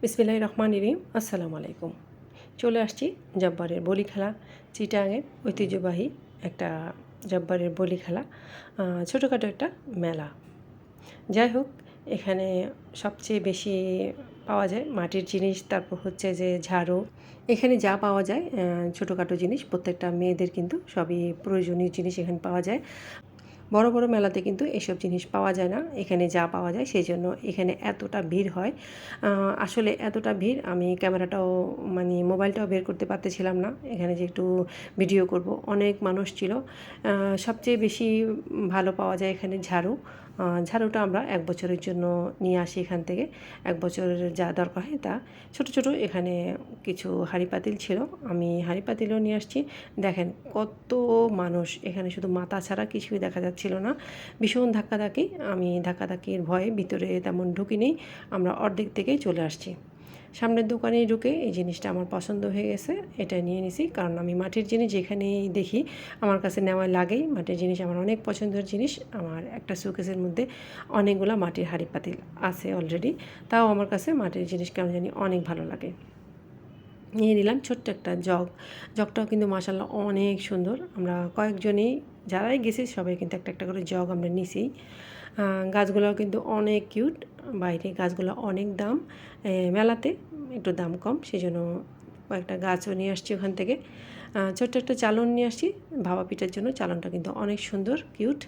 বিসমিল্লাহির রহমানির রহিম। আসসালামু আলাইকুম। চলে আসছি জব্বারের বলি খেলা। চিটাগাংয়ের ঐতিহ্যবাহী একটা জব্বারের বলি খেলা, ছোটোখাটো একটা মেলা। যাই হোক, এখানে সবচেয়ে বেশি পাওয়া যায় মাটির জিনিস, তারপর হচ্ছে যে ঝাড়ু। এখানে যা পাওয়া যায় ছোটোখাটো জিনিস, প্রত্যেকটা মেয়েদের কিন্তু সবই প্রয়োজনীয় জিনিস এখানে পাওয়া যায়। বড় বড় মেলাতে কিন্তু এসব জিনিস পাওয়া যায় না, এখানে যা পাওয়া যায় সেই জন্য এখানে এতটা ভিড় হয়। আসলে এতটা ভিড় আমি ক্যামেরাটাও মানে মোবাইলটাও বের করতে পারতেছিলাম না, এখানে যে একটু ভিডিও করব। অনেক মানুষ ছিল। সবচেয়ে বেশি ভালো পাওয়া যায় এখানে ঝাড়ু। ঝাড়ুটা আমরা 1 বছরের জন্য নিয়ে আসি এখান থেকে। 1 বছরের যা দরকার হয় তা। ছোট ছোট এখানে কিছু হাঁড়ি পাতিল ছিল, আমি হাঁড়ি পাতিলও নিয়ে আসছি। দেখেন কত মানুষ এখানে, শুধু মাথা ছাড়া কিছুই দেখা যাচ্ছিল না। ভীষণ ধাক্কাধাক্কি, আমি ধাক্কাধাক্কির ভয়ে ভিতরে তেমন ঢুকিনি, আমরা অর্ধেক থেকেই চলে আসছি। সামনের দোকানে ঢুকে এই জিনিসটা আমার পছন্দ হয়ে গেছে, এটা নিয়ে নিছি। কারণ আমি মাটির জিনিস যেখানেই দেখি আমার কাছে নেওয়া লাগেই। মাটির জিনিস আমার অনেক পছন্দের জিনিস। আমার একটা শোকেসের মধ্যে অনেকগুলো মাটির হাঁড়ি পাতিল আছে অলরেডি, তাও আমার কাছে মাটির জিনিস কেমন জানি অনেক ভালো লাগে। নিয়ে নিলাম ছোট্ট একটা জগ। জগটাও কিন্তু মাশাআল্লাহ অনেক সুন্দর। আমরা কয়েকজনই যারাই গেছি সবাই কিন্তু একটা একটা করে জগ আমরা নিছি। গাছগুলোও কিন্তু অনেক কিউট। বাইরে গাছগুলো অনেক দাম, মেলাতে একটু দাম কম, সেজন্য কয়েকটা গাছও নিয়ে আসছি ওখান থেকে। ছোট্ট একটা চালন নিয়ে আসছি ভাপা পিঠার জন্য। চালনটা কিন্তু অনেক সুন্দর, কিউট।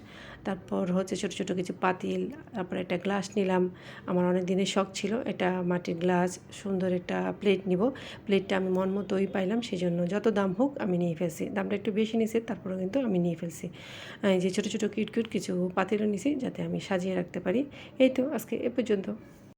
তারপর হচ্ছে ছোট ছোট কিছু পাতিল, তারপর একটা গ্লাস নিলাম। আমার অনেক দিনের শখ ছিল একটা মাটির গ্লাস, সুন্দর একটা প্লেট নিব। প্লেটটা আমি মন মতোই পাইলাম, সেজন্য যত দাম হোক আমি নিয়ে ফেলছি। দামটা একটু বেশি নিছে, তারপরেও কিন্তু আমি নিয়ে ফেলছি। এই যে ছোটো ছোটো কিউট কিউট কিছু পাতিলও নিছি যাতে আমি সাজিয়ে রাখতে পারি। এই তো আজকে এ পর্যন্ত।